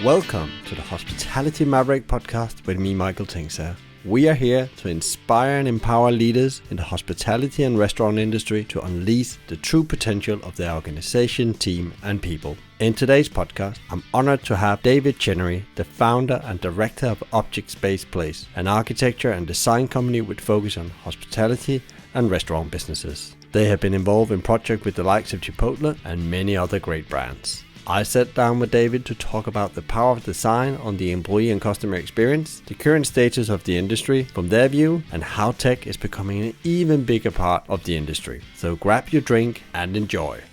Welcome to the Hospitality Maverick podcast with me, Michael Tingsager. We are here to inspire and empower leaders in the hospitality and restaurant industry to unleash the true potential of their organization, team, and people. In today's podcast, I'm honored to have David Chenery, the founder and director of Object Space Place, an architecture and design company with focus on hospitality and restaurant businesses. They have been involved in projects with the likes of Chipotle and many other great brands. I sat down with David to talk about the power of design on the employee and customer experience, the current status of the industry from their view, and how tech is becoming an even bigger part of the industry. So grab your drink and enjoy.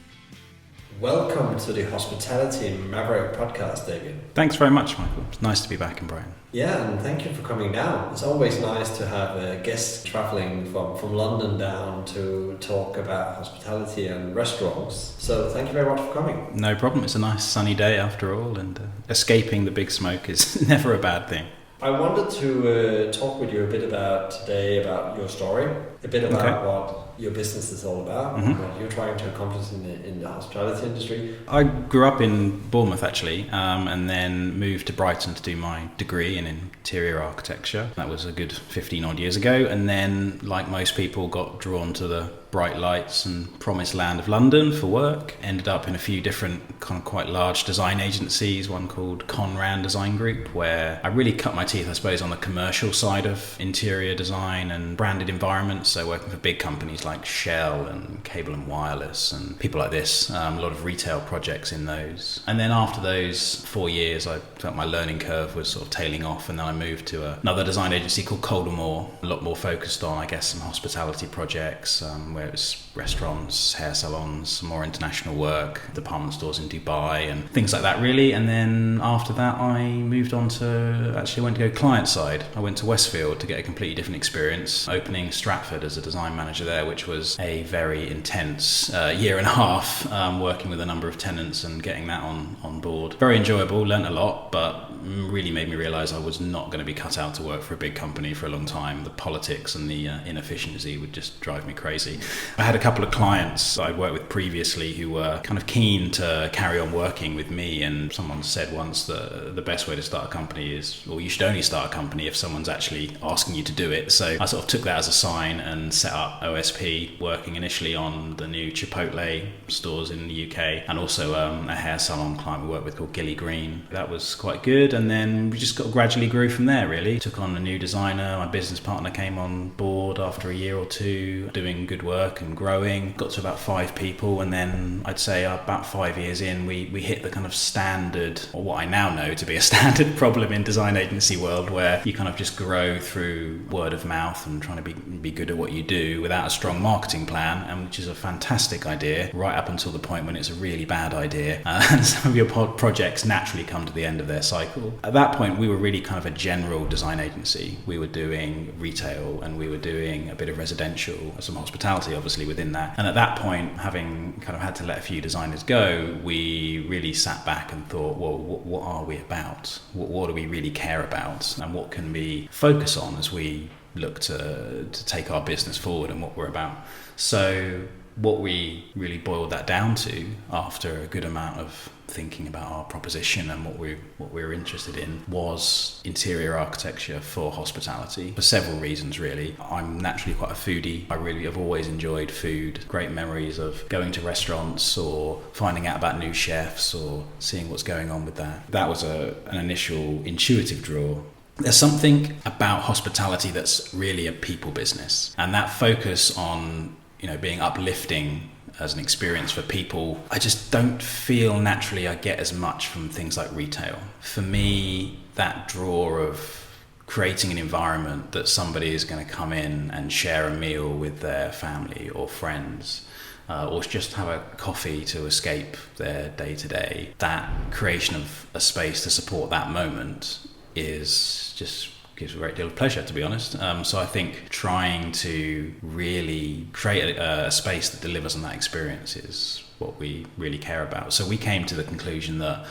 Welcome to the Hospitality Maverick podcast, David. Thanks very much, Michael. It's nice to be back in Brighton. Yeah, and thank you for coming down. It's always nice to have a guest traveling from London down to talk about hospitality and restaurants. So thank you very much for coming. No problem. It's a nice sunny day after all, and escaping the big smoke is never a bad thing. I wanted to talk with you a bit today about your story, a bit about what your business is all about, what you're trying to accomplish in the hospitality industry. I grew up in Bournemouth actually, and then moved to Brighton to do my degree in interior architecture. That was a good 15 odd years ago, and then, like most people, got drawn to the bright lights and promised land of London for work. Ended up in a few different kind of quite large design agencies, one called Conran Design Group, where I really cut my teeth, I suppose, on the commercial side of interior design and branded environments. So working for big companies like Shell and Cable and Wireless and people like this, a lot of retail projects in those. And then after those 4 years, I felt my learning curve was sort of tailing off, and then I moved to another design agency called Calder-Moore, a lot more focused on, I guess, some hospitality projects, where it was restaurants, hair salons, some more international work, department stores in Dubai and things like that really. And then after that I moved on to, actually went to go client side. I went to Westfield to get a completely different experience, opening Stratford as a design manager there, which was a very intense year and a half, working with a number of tenants and getting that on board. Very enjoyable, learnt a lot, but really made me realise I was not going to be cut out to work for a big company for a long time. The politics and the inefficiency would just drive me crazy. I had a couple of clients I'd worked with previously who were kind of keen to carry on working with me, and someone said once that the best way to start a company is, well, you should only start a company if someone's actually asking you to do it. So I sort of took that as a sign and set up OSP, working initially on the new Chipotle stores in the UK, and also a hair salon client we worked with called Gilly Green. That was quite good, and then we just gradually grew from there really. Took on a new designer, my business partner came on board after a year or two, doing good work and growing, got to about 5 people, and then I'd say about 5 years in we hit the kind of standard, or what I now know to be a standard problem in design agency world, where you kind of just grow through word of mouth and trying to be good at what you do without a strong marketing plan, and which is a fantastic idea right up until the point when it's a really bad idea, and some of your projects naturally come to the end of their cycle. At that point we were really kind of a general design agency. We were doing retail and we were doing a bit of residential, some hospitality obviously within that. And at that point, having kind of had to let a few designers go, we really sat back and thought, well, what are we about? What do we really care about? And what can we focus on as we look to take our business forward and what we're about? So what we really boiled that down to, after a good amount of thinking about our proposition and what we were interested in, was interior architecture for hospitality, for several reasons really. I'm naturally quite a foodie. I really have always enjoyed food. Great memories of going to restaurants or finding out about new chefs or seeing what's going on with that. That was an initial intuitive draw. There's something about hospitality that's really a people business, and that focus on, being uplifting as an experience for people, I just don't feel naturally I get as much from things like retail. For me, that draw of creating an environment that somebody is going to come in and share a meal with their family or friends, or just have a coffee to escape their day-to-day, that creation of a space to support that moment is just gives a great deal of pleasure, to be honest. So I think trying to really create a space that delivers on that experience is what we really care about. So we came to the conclusion that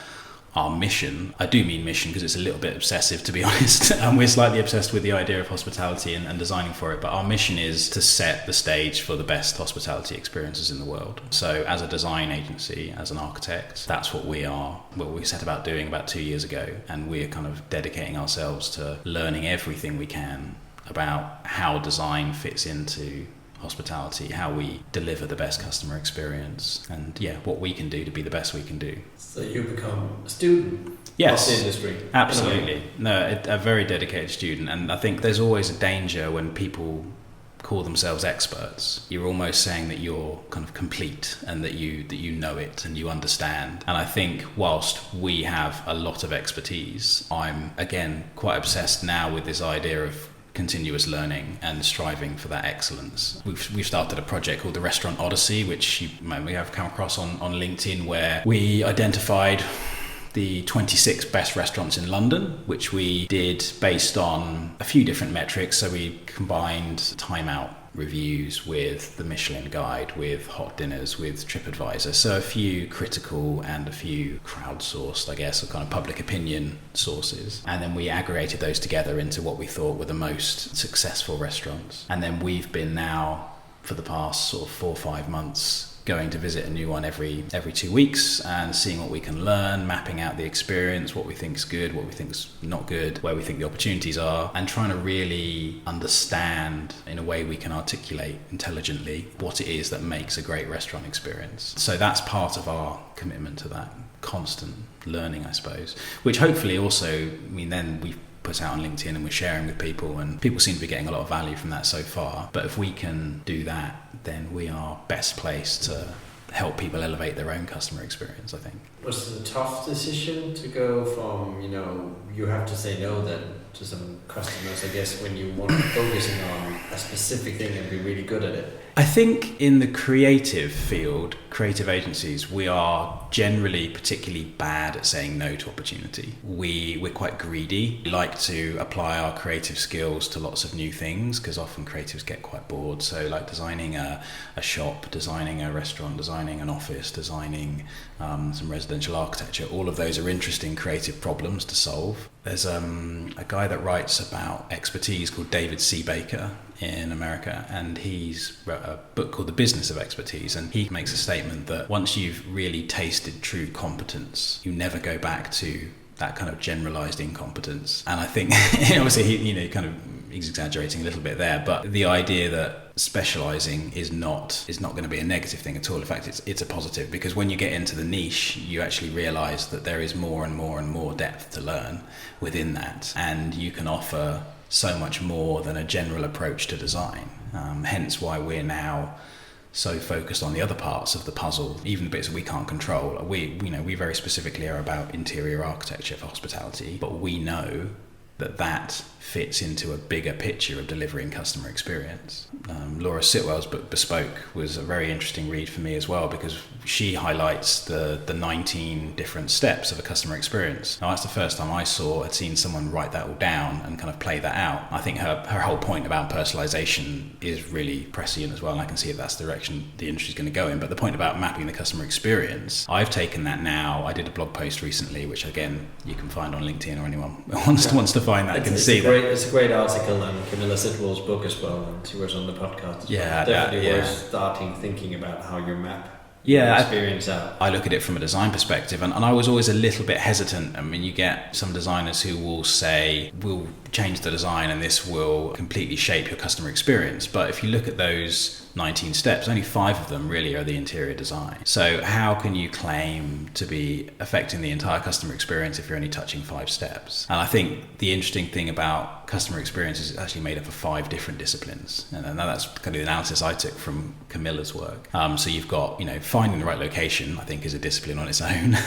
our mission. I do mean mission because it's a little bit obsessive, to be honest. And we're slightly obsessed with the idea of hospitality and designing for it. But our mission is to set the stage for the best hospitality experiences in the world. So as a design agency, as an architect, that's what we are, what we set about doing about 2 years ago. And we're kind of dedicating ourselves to learning everything we can about how design fits into hospitality, how we deliver the best customer experience, and what we can do to be the best we can do. So you become a student of the industry. Absolutely. No, a very dedicated student. And I think there's always a danger when people call themselves experts. You're almost saying that you're kind of complete and that you know it and you understand. And I think whilst we have a lot of expertise, I'm again quite obsessed now with this idea of continuous learning and striving for that excellence. We've started a project called the Restaurant Odyssey, which you may have come across on LinkedIn, where we identified the 26 best restaurants in London, which we did based on a few different metrics. So we combined timeout reviews with the Michelin Guide, with hot dinners, with TripAdvisor. So a few critical and a few crowdsourced, I guess, or kind of public opinion sources. And then we aggregated those together into what we thought were the most successful restaurants. And then we've been now, for the past sort of 4 or 5 months, going to visit a new one every 2 weeks and seeing what we can learn, mapping out the experience, what we think is good, what we think is not good, where we think the opportunities are, and trying to really understand in a way we can articulate intelligently what it is that makes a great restaurant experience. So that's part of our commitment to that constant learning, I suppose, which hopefully also, then we put out on LinkedIn and we're sharing with people, and people seem to be getting a lot of value from that so far. But if we can do that, then we are best placed to help people elevate their own customer experience, I think. Was it a tough decision to go from, you have to say no then to some customers, I guess, when you want to focusing on a specific thing and be really good at it? I think in the creative field, creative agencies, we are generally particularly bad at saying no to opportunity. We're quite greedy. We like to apply our creative skills to lots of new things because often creatives get quite bored. So like designing a shop, designing a restaurant, designing an office, designing some residential architecture, all of those are interesting creative problems to solve. There's a guy that writes about expertise called David C. Baker in America, and he's wrote a book called The Business of Expertise, and he makes a statement that once you've really tasted true competence, you never go back to that kind of generalized incompetence. And I think obviously he kind of he's exaggerating a little bit there, but the idea that specialising is not going to be a negative thing at all. In fact, it's a positive, because when you get into the niche, you actually realise that there is more and more and more depth to learn within that, and you can offer so much more than a general approach to design. Hence why we're now so focused on the other parts of the puzzle, even the bits that we can't control. We very specifically are about interior architecture for hospitality, but we know that fits into a bigger picture of delivering customer experience. Laura Sitwell's book Bespoke was a very interesting read for me as well, because she highlights the 19 different steps of a customer experience. Now that's the first time I'd seen someone write that all down and kind of play that out. I think her whole point about personalization is really prescient as well, and I can see if that's the direction the industry's going to go in. But the point about mapping the customer experience, I've taken that now. I did a blog post recently, which again you can find on LinkedIn, or anyone wants to find that can see that. It's a great article on Camilla Sitwell's book as well, and she was on the podcast as well. Definitely worth starting thinking about how you map experience out. I look at it from a design perspective, and I was always a little bit hesitant. I mean, you get some designers who will say, we'll change the design and this will completely shape your customer experience. But if you look at those 19 steps, only 5 of them really are the interior design. So how can you claim to be affecting the entire customer experience if you're only touching 5 steps? And I think the interesting thing about customer experience is it's actually made up of 5 different disciplines. And that's kind of the analysis I took from Camilla's work. So you've got, finding the right location, I think, is a discipline on its own.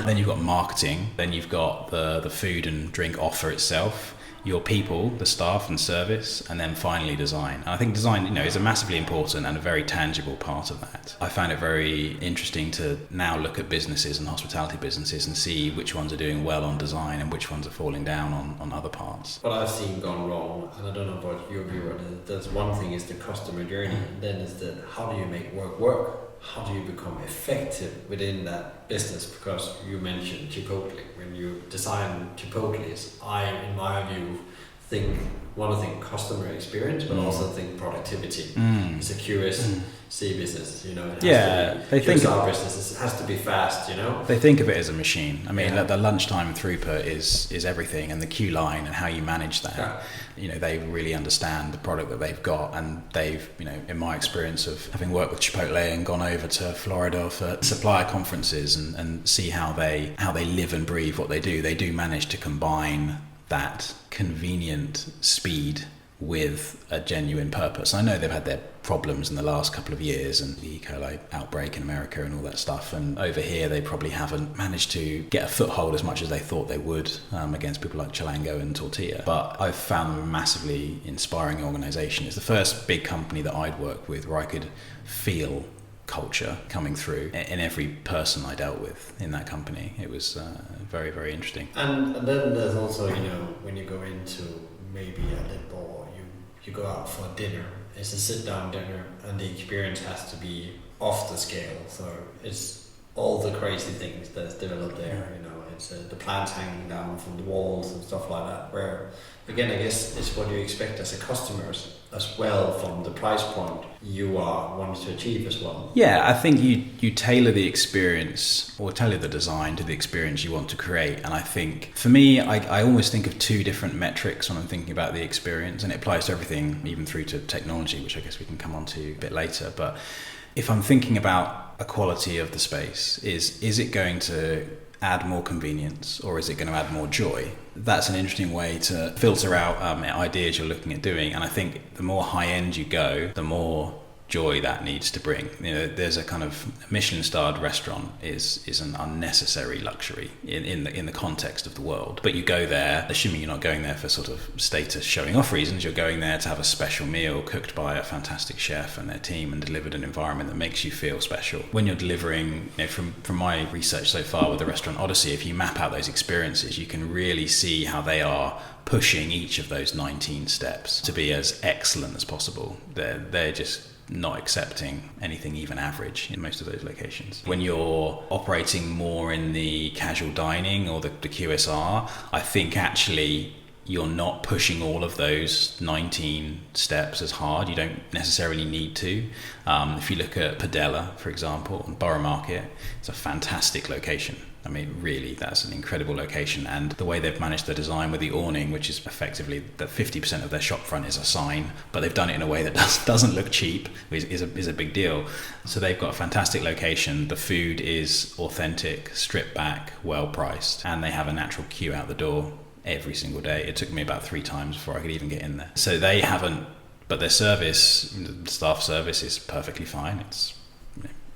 Then you've got marketing. Then you've got the food and drink offer itself, your people, the staff and service, and then finally design. And I think design, is a massively important and a very tangible part of that. I found it very interesting to now look at businesses and hospitality businesses and see which ones are doing well on design and which ones are falling down on other parts. What I've seen gone wrong, and I don't know about your view on it, there's one thing is the customer journey, and then is how do you make work? how do you become effective within that business? Because you mentioned Chipotle. When you design Chipotles, in my view, want to think customer experience, but also think productivity. It's a QSC business, you know. They think our business has to be fast, you know. They think of it as a machine. I mean, the lunchtime throughput is everything, and the queue line and how you manage that. Yeah. You know, they really understand the product that they've got, and they've, you know, in my experience of having worked with Chipotle and gone over to Florida for supplier conferences and see how they live and breathe what they do manage to combine that convenient speed with a genuine purpose. I know they've had their problems in the last couple of years, and the E. coli outbreak in America and all that stuff, and over here they probably haven't managed to get a foothold as much as they thought they would against people like Chilango and Tortilla. But I've found them a massively inspiring organisation. It's the first big company that I'd worked with where I could feel culture coming through in every person I dealt with in that company. It was very, very interesting. And then there's also, you know, when you go into maybe a little, or you go out for dinner, it's a sit down dinner, and the experience has to be off the scale. So it's all the crazy things that's developed there, you know, it's the plants hanging down from the walls and stuff like that, where again, I guess it's what you expect as a customer as well, from the price point you are wanting to achieve as well. Yeah, I think you tailor the experience, or tailor the design to the experience you want to create. And I think for me, I always think of two different metrics when I'm thinking about the experience, and it applies to everything, even through to technology, which I guess we can come on to a bit later. But if I'm thinking about a quality of the space, is it going to add more convenience, or is it going to add more joy? That's an interesting way to filter out ideas you're looking at doing. And I think the more high end you go, the more joy that needs to bring. You know, there's a kind of Michelin-starred restaurant is an unnecessary luxury in the context of the world. But you go there, assuming you're not going there for sort of status showing off reasons, you're going there to have a special meal cooked by a fantastic chef and their team and delivered an environment that makes you feel special. When you're delivering, you know, from my research so far with the restaurant Odyssey, if you map out those experiences, you can really see how they are pushing each of those 19 steps to be as excellent as possible. They're just not accepting anything even average in most of those locations. When you're operating more in the casual dining or the QSR, I think actually you're not pushing all of those 19 steps as hard. You don't necessarily need to. If you look at Padella, for example, on Borough Market, it's a fantastic location. I mean, really, that's an incredible location. And the way they've managed the design with the awning, which is effectively that 50% of their shop front is a sign, but they've done it in a way that doesn't look cheap, is a big deal. So they've got a fantastic location. The food is authentic, stripped back, well priced, and they have a natural queue out the door every single day. It took me about 3 times before I could even get in there. So they haven't, but their service, the staff service, is perfectly fine. It's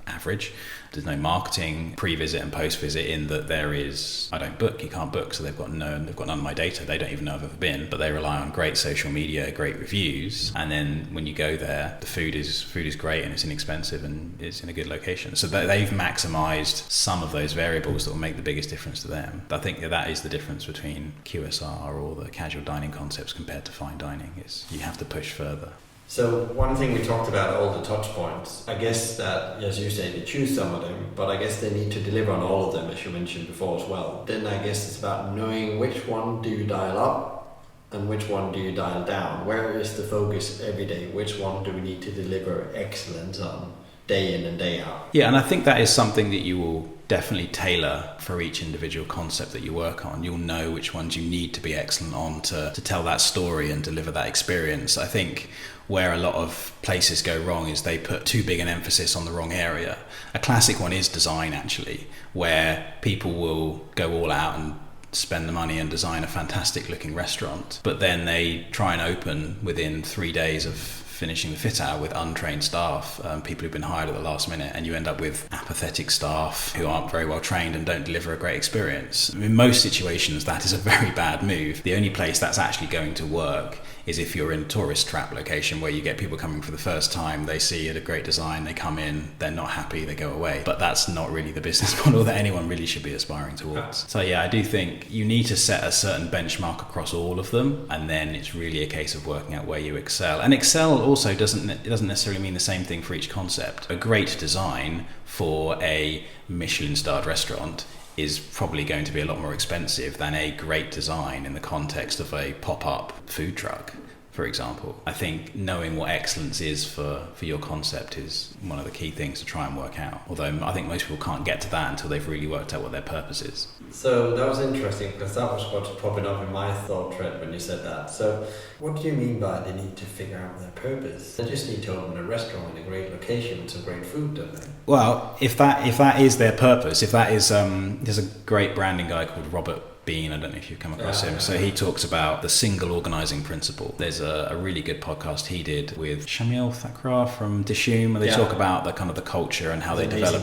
average. There's no marketing pre-visit and post-visit, in that there is, I don't book, you can't book, so they've got none of my data. They don't even know I've ever been, but they rely on great social media, great reviews, and then when you go there, the food is great and it's inexpensive and it's in a good location. So they've maximized some of those variables that will make the biggest difference to them. I think that is the difference between QSR or the casual dining concepts compared to fine dining, is you have to push further. So one thing we talked about, all the touch points, I guess that, as you say, they choose some of them, but I guess they need to deliver on all of them, as you mentioned before as well. Then I guess it's about knowing which one do you dial up and which one do you dial down. Where is the focus every day? Which one do we need to deliver excellence on day in and day out? Yeah, and I think that is something that you will definitely tailor for each individual concept that you work on. You'll know which ones you need to be excellent on to tell that story and deliver that experience. I think where a lot of places go wrong is they put too big an emphasis on the wrong area. A classic one is design, actually, where people will go all out and spend the money and design a fantastic looking restaurant, but then they try and open within 3 days of finishing the fit out with untrained staff, people who've been hired at the last minute, and you end up with apathetic staff who aren't very well trained and don't deliver a great experience. In most situations, that is a very bad move. The only place that's actually going to work is if you're in a tourist trap location where you get people coming for the first time, they see it a great design, they come in, they're not happy, they go away. But that's not really the business model that anyone really should be aspiring towards. So yeah, I do think you need to set a certain benchmark across all of them, and then it's really a case of working out where you excel. And excel also doesn't necessarily mean the same thing for each concept. A great design for a Michelin-starred restaurant is probably going to be a lot more expensive than a great design in the context of a pop-up food truck, for example. I think knowing what excellence is for your concept is one of the key things to try and work out. Although I think most people can't get to that until they've really worked out what their purpose is. So that was interesting, because that was what's popping up in my thought thread when you said that. So what do you mean by they need to figure out their purpose? They just need to open a restaurant in a great location with some great food, don't they? Well, if that is their purpose, if that is there's a great branding guy called Robert Bean, I don't know if you've come across him. So he talks about the single organizing principle. There's a really good podcast he did with Shamil Thakrar from Dishoom, and they talk about the kind of the culture and how they develop.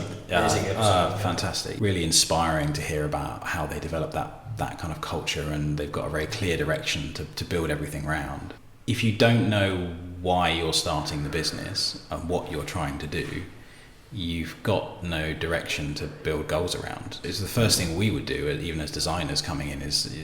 Fantastic. Really inspiring to hear about how they develop that kind of culture, and they've got a very clear direction to build everything around. If you don't know why you're starting the business and what you're trying to do, you've got no direction to build goals around. It's the first thing we would do, even as designers coming in, is,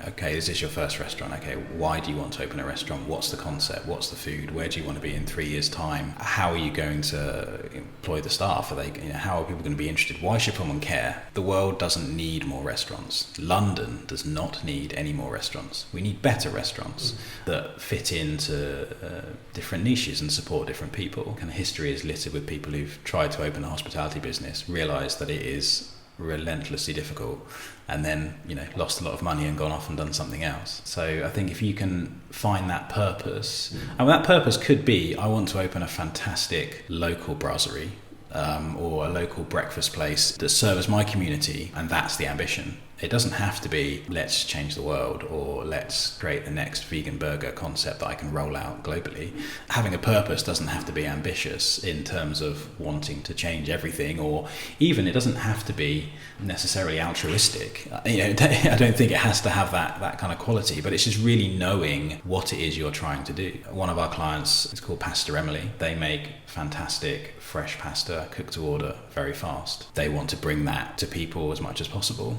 okay, is this your first restaurant? Okay, why do you want to open a restaurant? What's the concept? What's the food? Where do you want to be in 3 years' time? How are you going to employ the staff? How are people going to be interested? Why should someone care? The world doesn't need more restaurants. London does not need any more restaurants. We need better restaurants that fit into different niches and support different people. Kind of history is littered with people who've tried to open a hospitality business, realised that it is relentlessly difficult, and then lost a lot of money and gone off and done something else. So I think if you can find that purpose, and that purpose could be, I want to open a fantastic local brasserie or a local breakfast place that serves my community, and that's the ambition. It doesn't have to be, let's change the world, or let's create the next vegan burger concept that I can roll out globally. Having a purpose doesn't have to be ambitious in terms of wanting to change everything, or even it doesn't have to be necessarily altruistic. I don't think it has to have that kind of quality, but it's just really knowing what it is you're trying to do. One of our clients is called Pasta Emily. They make fantastic fresh pasta, cooked to order, very fast. They want to bring that to people as much as possible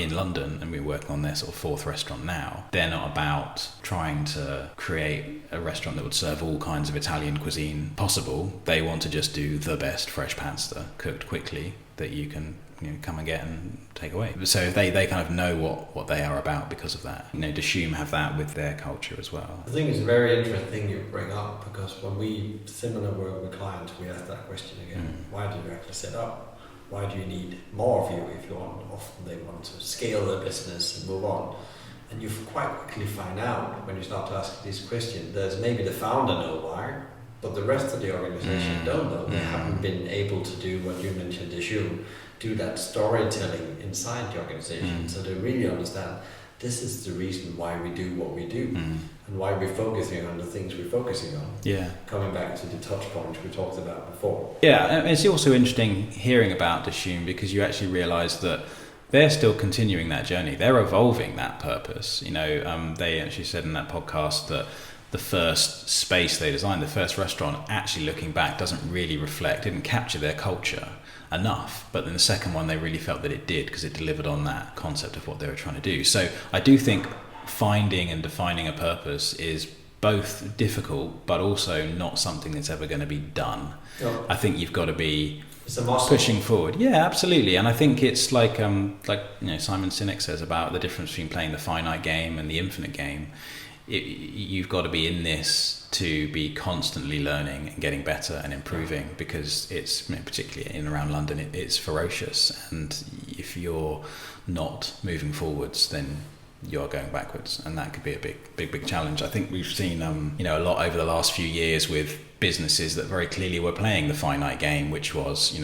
in London, and we're working on their sort of fourth restaurant now. They're not about trying to create a restaurant that would serve all kinds of Italian cuisine possible. They want to just do the best fresh pasta cooked quickly that you can come and get and take away. So they kind of know what they are about because of that. Dishoom have that with their culture as well. I think it's a very interesting thing you bring up, because when we similar work with clients, we ask that question again. Why do you actually set up? Why do you need more of you if you want? Often they want to scale their business and move on. And you quite quickly find out when you start to ask these questions, there's maybe the founder know why, but the rest of the organization don't know. They haven't been able to do what you mentioned, Dishoom, do that storytelling inside the organization, so they really understand this is the reason why we do what we do, and why we're focusing on the things we're focusing on. Coming back to the touch points we talked about before. It's also interesting hearing about Dishoom, because you actually realise that they're still continuing that journey. They're evolving that purpose. They actually said in that podcast that the first space they designed, the first restaurant, actually looking back, didn't capture their culture enough. But then the second one, they really felt that it did, because it delivered on that concept of what they were trying to do. So I do think finding and defining a purpose is both difficult, but also not something that's ever going to be done. I think you've got to be pushing forward. Yeah, absolutely. And I think it's like Simon Sinek says about the difference between playing the finite game and the infinite game. You've got to be in this to be constantly learning and getting better and improving, because it's particularly in around London, it's ferocious, and if you're not moving forwards, then you're going backwards, and that could be a big challenge. I think we've seen a lot over the last few years with businesses that very clearly were playing the finite game, which was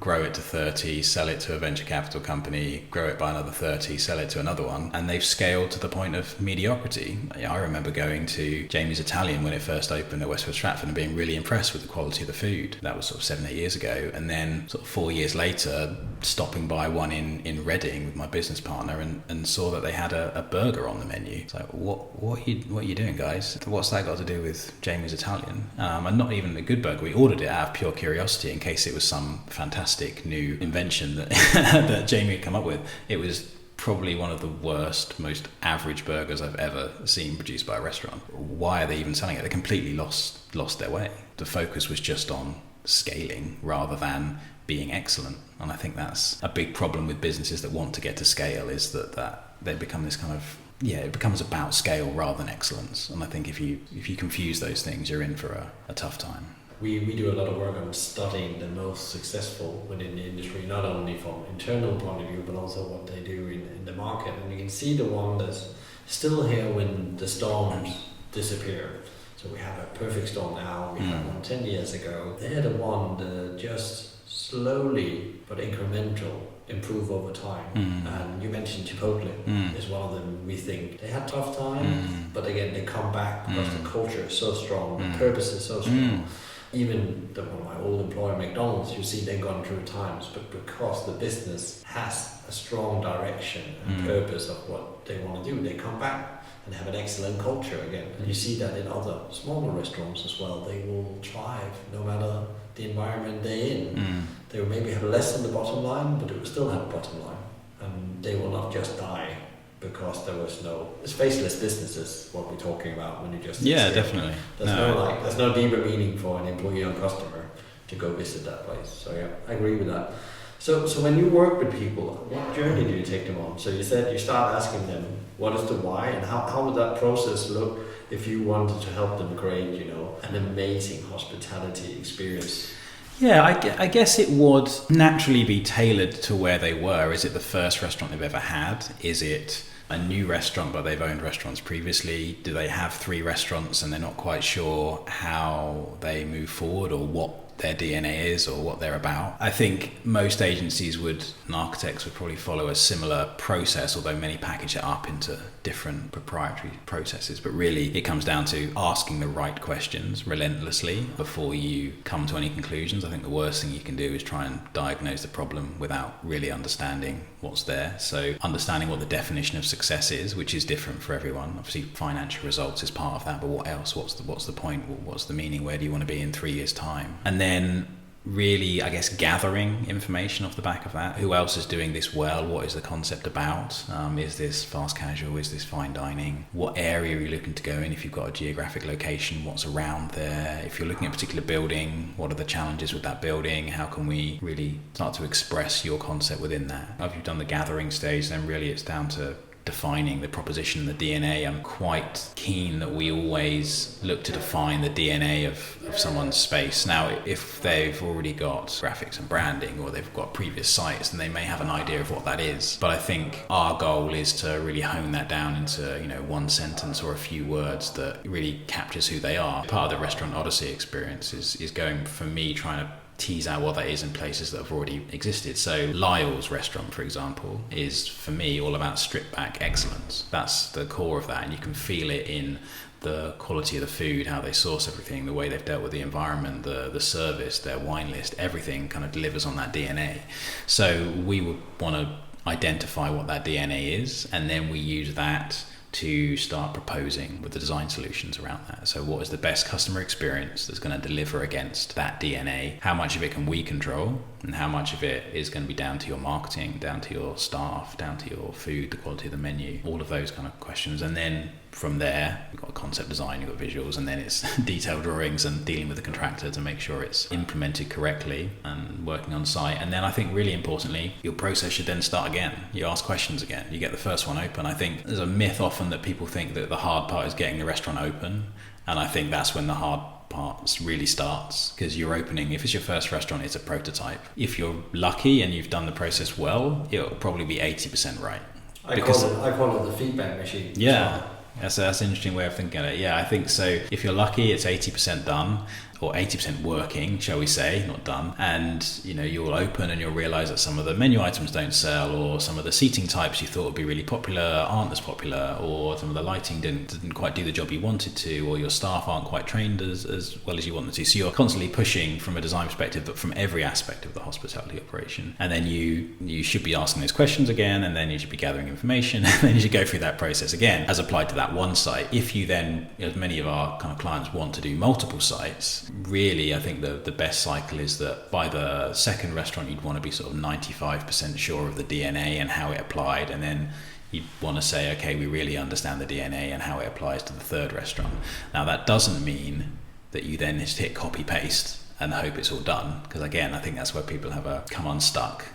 grow it to 30, sell it to a venture capital company, grow it by another 30, sell it to another one, and they've scaled to the point of mediocrity. I remember going to Jamie's Italian when it first opened at Westwood Stratford and being really impressed with the quality of the food. That was sort of 7-8 years ago, and then sort of 4 years later stopping by one in Reading with my business partner and saw that they had a burger on the menu. It's like, what are you doing, guys? What's that got to do with Jamie's Italian? And not even a good burger. We ordered it out of pure curiosity in case it was some fantastic new invention that that Jamie had come up with. It was probably one of the worst, most average burgers I've ever seen produced by a restaurant. Why are they even selling it? They completely lost their way. The focus was just on scaling rather than being excellent. And I think that's a big problem with businesses that want to get to scale, is that they become this kind of, it becomes about scale rather than excellence. And I think if you confuse those things, you're in for a tough time. We do a lot of work on studying the most successful within the industry, not only from internal point of view, but also what they do in the market. And you can see the one that's still here when the storms disappear. So we have a perfect storm now, we had one 10 years ago. They're the one that just slowly but incremental improve over time. And you mentioned Chipotle is one of them. We think they had tough time, but again they come back because the culture is so strong, the purpose is so strong. Even one of my old employer, McDonald's, you see they've gone through times, but because the business has a strong direction and purpose of what they want to do, they come back and have an excellent culture again. And you see that in other smaller restaurants as well. They will thrive no matter the environment they're in. They will maybe have less on the bottom line, but they will still have a bottom line. And they will not just die because there was it's faceless businesses, what we're talking about when you just definitely. There's no deeper meaning for an employee or customer to go visit that place. So yeah, I agree with that. So when you work with people, what journey do you take them on? So you said you start asking them what is the why, and how would that process look if you wanted to help them create, an amazing hospitality experience? Yeah, I guess it would naturally be tailored to where they were. Is it the first restaurant they've ever had? Is it a new restaurant but they've owned restaurants previously? Do they have 3 restaurants and they're not quite sure how they move forward or what their DNA is or what they're about? I think most agencies and architects would probably follow a similar process, although many package it up into different proprietary processes. But really it comes down to asking the right questions relentlessly before you come to any conclusions. I think the worst thing you can do is try and diagnose the problem without really understanding what's there. So understanding what the definition of success is, which is different for everyone. Obviously financial results is part of that, but what else? What's the point? What's the meaning? Where do you want to be in 3 years' time? And then really, I guess, gathering information off the back of that. Who else is doing this well? What is the concept about? Is this fast casual? Is this fine dining? What area are you looking to go in? If you've got a geographic location, what's around there? If you're looking at a particular building, what are the challenges with that building? How can we really start to express your concept within that? If you've done the gathering stage, then really it's down to defining the proposition, the DNA. I'm quite keen that we always look to define the DNA of someone's space. Now, if they've already got graphics and branding or they've got previous sites, then they may have an idea of what that is. But I think our goal is to really hone that down into, one sentence or a few words that really captures who they are. Part of the Restaurant Odyssey experience is going, for me, trying to tease out what that is in places that have already existed. So Lyle's restaurant, for example, is for me all about stripped back excellence. That's the core of that, and you can feel it in the quality of the food, how they source everything, the way they've dealt with the environment, the service, their wine list, everything kind of delivers on that DNA. So we would want to identify what that DNA is, and then we use that to start proposing with the design solutions around that. So what is the best customer experience that's going to deliver against that DNA? How much of it can we control, and how much of it is going to be down to your marketing, down to your staff, down to your food, the quality of the menu, all of those kind of questions. And then from there, you've got concept design, you've got visuals, and then it's detailed drawings and dealing with the contractor to make sure it's implemented correctly and working on site. And then I think really importantly, your process should then start again. You ask questions again. You get the first one open. I think there's a myth often that people think that the hard part is getting the restaurant open. And I think that's when the hard part really starts, because you're opening, if it's your first restaurant, it's a prototype. If you're lucky and you've done the process well, it'll probably be 80% right. I call it the feedback machine. Yeah. That's an interesting way of thinking of it. Yeah, I think so. If you're lucky, it's 80% done, or 80% working, shall we say, not done. And you'll open and you'll realize that some of the menu items don't sell, or some of the seating types you thought would be really popular aren't as popular, or some of the lighting didn't quite do the job you wanted to, or your staff aren't quite trained as well as you want them to. So you're constantly pushing from a design perspective, but from every aspect of the hospitality operation. And then you should be asking those questions again, and then you should be gathering information, and then you should go through that process again as applied to that one site. If you then, as many of our kind of clients want to do multiple sites, really, I think the best cycle is that by the second restaurant, you'd want to be sort of 95% sure of the DNA and how it applied, and then you'd want to say, okay, we really understand the DNA and how it applies to the third restaurant. Now, that doesn't mean that you then just hit copy paste and hope it's all done, because again, I think that's where people have come unstuck.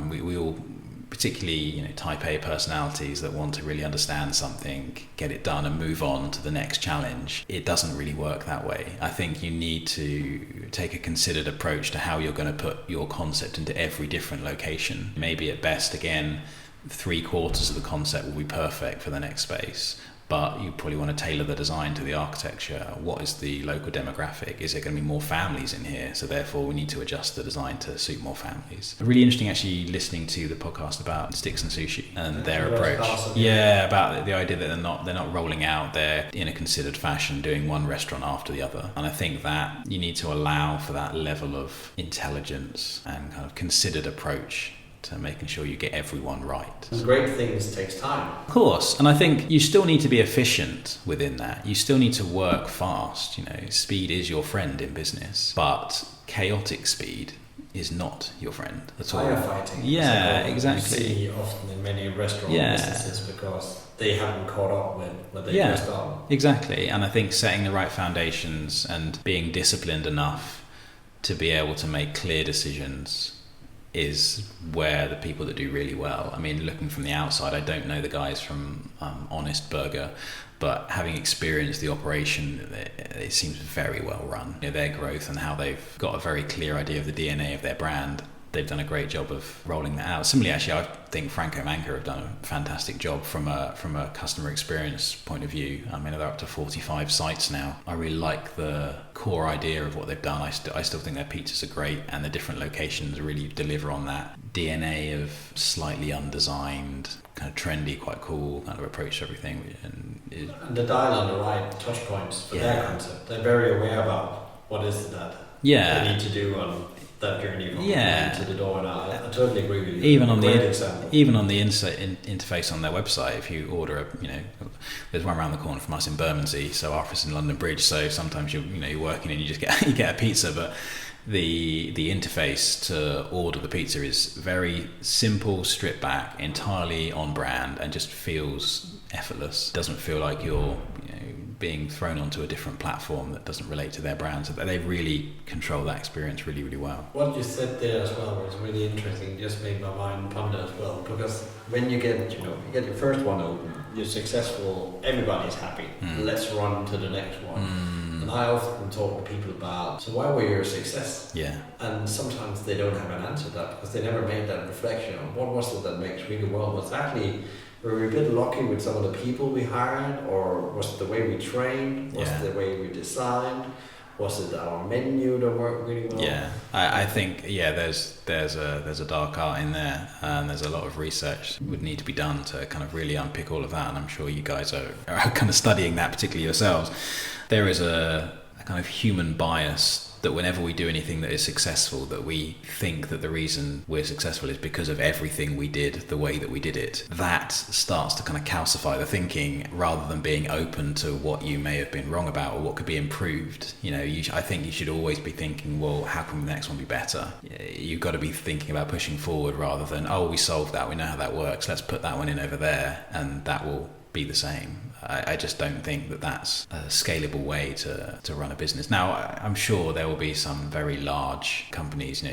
We all, particularly type A personalities that want to really understand something, get it done and move on to the next challenge. It doesn't really work that way. I think you need to take a considered approach to how you're going to put your concept into every different location. Maybe at best, again, 3/4 of the concept will be perfect for the next space, but you probably want to tailor the design to the architecture. What is the local demographic? Is there going to be more families in here? So therefore we need to adjust the design to suit more families. Really interesting actually listening to the podcast about Sticks and Sushi and their approach. Awesome. Yeah, about the idea that they're not rolling out, they're in a considered fashion doing one restaurant after the other. And I think that you need to allow for that level of intelligence and kind of considered approach to making sure you get everyone right. Great things takes time. Of course, and I think you still need to be efficient within that. You still need to work fast. Speed is your friend in business, but chaotic speed is not your friend at all. Firefighting. Yeah, exactly. You see often in many restaurant businesses because they haven't caught up with what they just done. Exactly, and I think setting the right foundations and being disciplined enough to be able to make clear decisions is where the people that do really well. I mean, looking from the outside, I don't know the guys from Honest Burger, but having experienced the operation, it seems very well run. Their growth and how they've got a very clear idea of the DNA of their brand, they've done a great job of rolling that out. Similarly, actually, I think Franco Manca have done a fantastic job from a customer experience point of view. I mean, they're up to 45 sites now. I really like the core idea of what they've done. I still think their pizzas are great, and the different locations really deliver on that DNA of slightly undesigned, kind of trendy, quite cool kind of approach to everything. And the dial on the right touch points for their concept. They're very aware about what is it that they need to do on that journey from to the door, and I totally agree with you. Even on the interface on their website, if you order there's one around the corner from us in Bermondsey, so our office in London Bridge. So sometimes you're working and you just get a pizza, but the interface to order the pizza is very simple, stripped back, entirely on brand, and just feels effortless. It doesn't feel like you're being thrown onto a different platform that doesn't relate to their brand. So they really control that experience really, really well. What you said there as well was really interesting. Just made my mind ponder as well, because when you get your first one open, you're successful, everybody's happy. Let's run to the next one. And I often talk to people about, so why were you a success? Yeah. And sometimes they don't have an answer to that because they never made that reflection on what was it that makes really well. Was actually, were we a bit lucky with some of the people we hired, or was it the way we trained? Was it the way we designed? Was it our menu that worked really well? Yeah, I think there's a dark art in there, and there's a lot of research that would need to be done to kind of really unpick all of that. And I'm sure you guys are kind of studying that particularly yourselves. There is a kind of human bias that whenever we do anything that is successful, that we think that the reason we're successful is because of everything we did, the way that we did it. That starts to kind of calcify the thinking rather than being open to what you may have been wrong about or what could be improved. I think you should always be thinking, well, how can the next one be better? You've got to be thinking about pushing forward rather than, we solved that, we know how that works, let's put that one in over there and that will be the same. I just don't think that that's a scalable way to run a business. Now, I'm sure there will be some very large companies.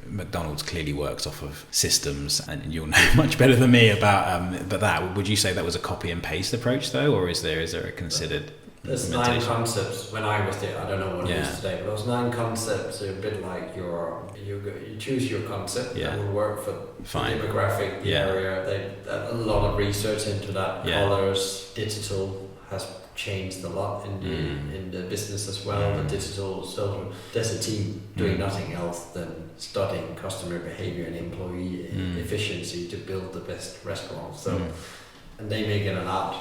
McDonald's clearly works off of systems, and you'll know much better than me about but that. Would you say that was a copy and paste approach though, or is there a considered? There's 9 concepts. When I was there, I don't know what it is today, but those 9 concepts are a bit like you choose your concept that will work for the demographic, the area. A lot of research into that. Colors, digital has changed a lot in the business as well. The digital, so there's a team doing nothing else than studying customer behavior and employee efficiency to build the best restaurant. So. And they make it an art,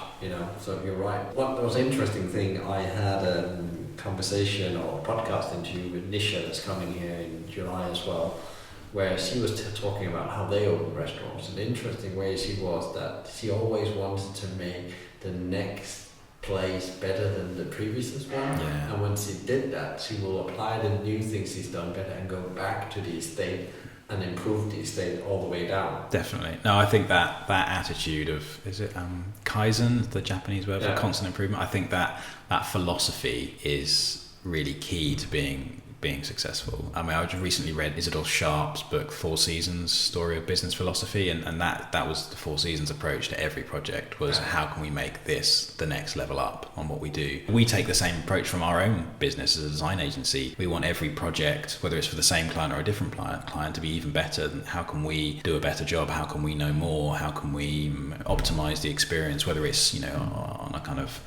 so you're right. What was interesting thing, I had a conversation or podcast interview with Nisha that's coming here in July as well, where she was talking about how they open restaurants. And the interesting way she was that she always wanted to make the next place better than the previous one. Yeah. And once he did that, he will apply the new things he's done better and go back to the estate and improve the estate all the way down. Definitely. No, I think that attitude of, is it Kaizen, the Japanese word for constant improvement? I think that philosophy is really key to being successful. I mean, I just recently read Isidore Sharp's book, 4 Seasons, Story of Business Philosophy, and that was the 4 Seasons approach to every project, was how can we make this the next level up on what we do. We take the same approach from our own business as a design agency. We want every project, whether it's for the same client or a different client, to be even better. How can we do a better job? How can we know more? How can we optimize the experience, whether it's, on a kind of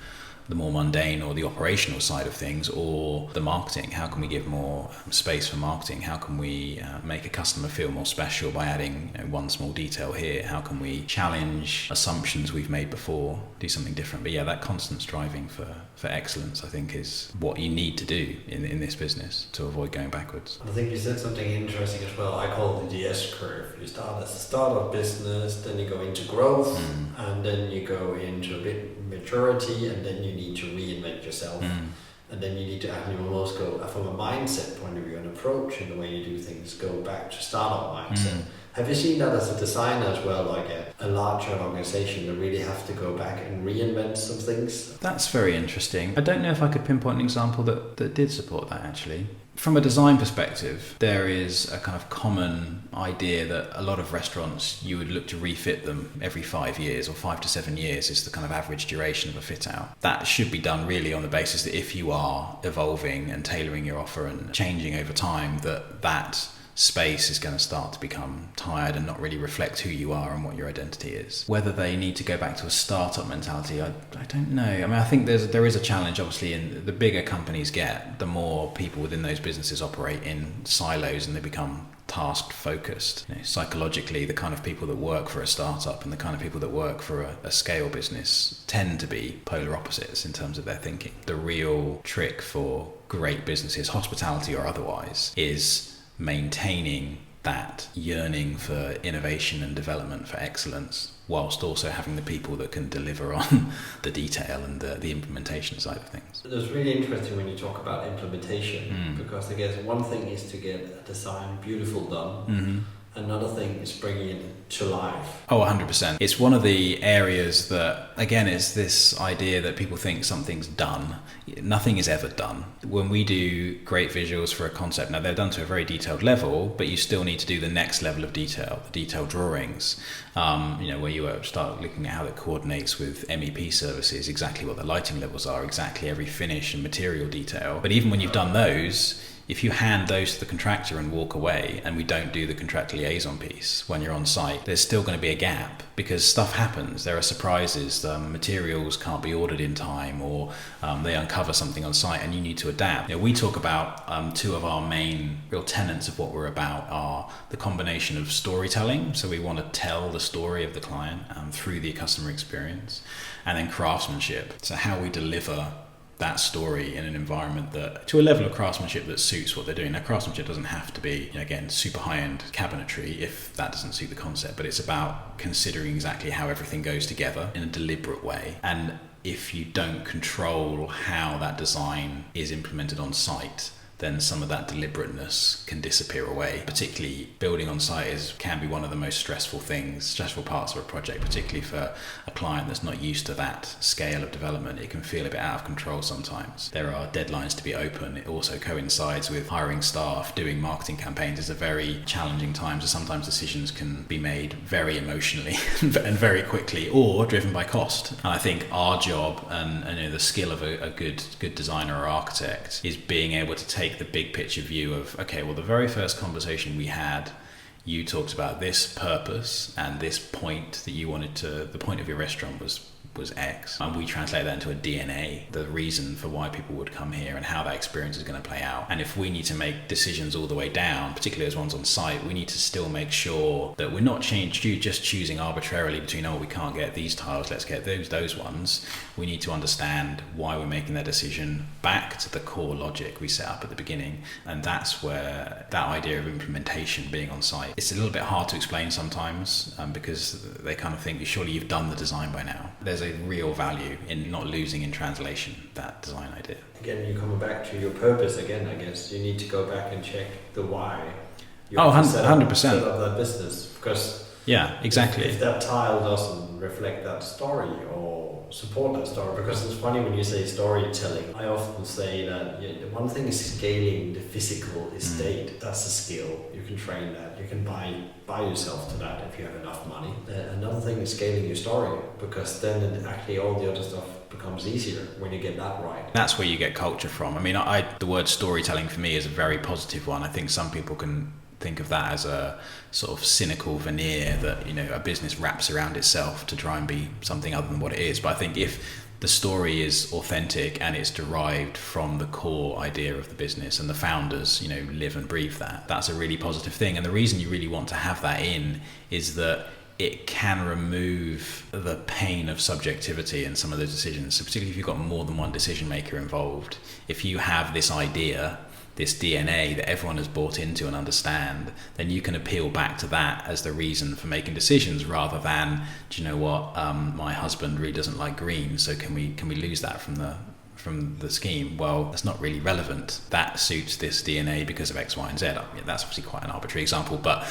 the more mundane or the operational side of things, or the marketing? How can we give more space for marketing? How can we make a customer feel more special by adding one small detail here? How can we challenge assumptions we've made before, do something different? But yeah, that constant striving for excellence, I think, is what you need to do in this business to avoid going backwards. I think you said something interesting as well. I call it the S curve. You start as a startup business, then you go into growth, and then you go into a bit maturity, and then you need to reinvent yourself. And then you need to almost go from a mindset point of view, an approach in the way you do things, go back to startup mindset. Have you seen that as a designer as well, like a larger organization that really have to go back and reinvent some things? That's very interesting. I don't know if I could pinpoint an example that did support that, actually. From a design perspective, there is a kind of common idea that a lot of restaurants, you would look to refit them every 5 years, or 5 to 7 years is the kind of average duration of a fit out. That should be done really on the basis that if you are evolving and tailoring your offer and changing over time, that space is going to start to become tired and not really reflect who you are and what your identity is. Whether they need to go back to a startup mentality, I don't know. I mean, I think there is a challenge, obviously, and the bigger companies get, the more people within those businesses operate in silos and they become task focused. Psychologically, the kind of people that work for a startup and the kind of people that work for a scale business tend to be polar opposites in terms of their thinking. The real trick for great businesses, hospitality or otherwise, is maintaining that yearning for innovation and development, for excellence, whilst also having the people that can deliver on the detail and the implementation side of things. It's really interesting when you talk about implementation, because I guess one thing is to get a design beautiful done. Another thing is bringing it to life. Oh, 100%. It's one of the areas that, again, is this idea that people think something's done. Nothing is ever done. When we do great visuals for a concept, now they're done to a very detailed level, but you still need to do the next level of detail, the detailed drawings, where you start looking at how it coordinates with MEP services, exactly what the lighting levels are, exactly every finish and material detail. But even when you've done those, if you hand those to the contractor and walk away, and we don't do the contractor liaison piece when you're on site, there's still going to be a gap because stuff happens. There are surprises. Materials can't be ordered in time, or they uncover something on site and you need to adapt. We talk about two of our main real tenets of what we're about are the combination of storytelling. So we want to tell the story of the client through the customer experience, and then craftsmanship. So how we deliver that story in an environment that, to a level of craftsmanship that suits what they're doing. Now, craftsmanship doesn't have to be, again, super high-end cabinetry if that doesn't suit the concept, but it's about considering exactly how everything goes together in a deliberate way. And if you don't control how that design is implemented on site, then some of that deliberateness can disappear away. Particularly building on site can be one of the most stressful parts of a project, particularly for a client that's not used to that scale of development. It can feel a bit out of control sometimes. There are deadlines to be open. It also coincides with hiring staff, doing marketing campaigns. It's a very challenging time, so sometimes decisions can be made very emotionally and very quickly, or driven by cost. And I think our job and the skill of a good designer or architect is being able to take the big picture view of, okay, well, the very first conversation we had, you talked about this purpose and this point that you wanted to, the point of your restaurant was X, and we translate that into a DNA, the reason for why people would come here and how that experience is going to play out. And if we need to make decisions all the way down, particularly those ones on site, we need to still make sure that we're not just choosing arbitrarily between, we can't get these tiles, let's get those ones. We need to understand why we're making that decision, back to the core logic we set up at the beginning. And that's where that idea of implementation being on site, it's a little bit hard to explain sometimes, because they kind of think, surely you've done the design by now. There's a real value in not losing in translation that design idea. Again, you're coming back to your purpose again, I guess. You need to go back and check the why. You 100%. Set up that business, because yeah, exactly. If that tile doesn't reflect that story or support that story, because it's funny when you say storytelling, I often say that one thing is scaling the physical estate. That's a skill. You can train that. You can buy yourself to that if you have enough money. Another thing is scaling your story, because then actually all the other stuff becomes easier when you get that right. That's where you get culture from. I mean, the word storytelling for me is a very positive one. I think some people can think of that as a sort of cynical veneer that, you know, a business wraps around itself to try and be something other than what it is. But I think if the story is authentic and it's derived from the core idea of the business and the founders, you know, live and breathe that, that's a really positive thing. And the reason you really want to have that in is that it can remove the pain of subjectivity in some of the decisions. So particularly if you've got more than one decision maker involved, if you have this idea, this DNA that everyone has bought into and understand, then you can appeal back to that as the reason for making decisions, rather than, do you know what, my husband really doesn't like green, so can we lose that from the scheme? Well, that's not really relevant. That suits this DNA because of X, Y, and Z. I mean, that's obviously quite an arbitrary example, but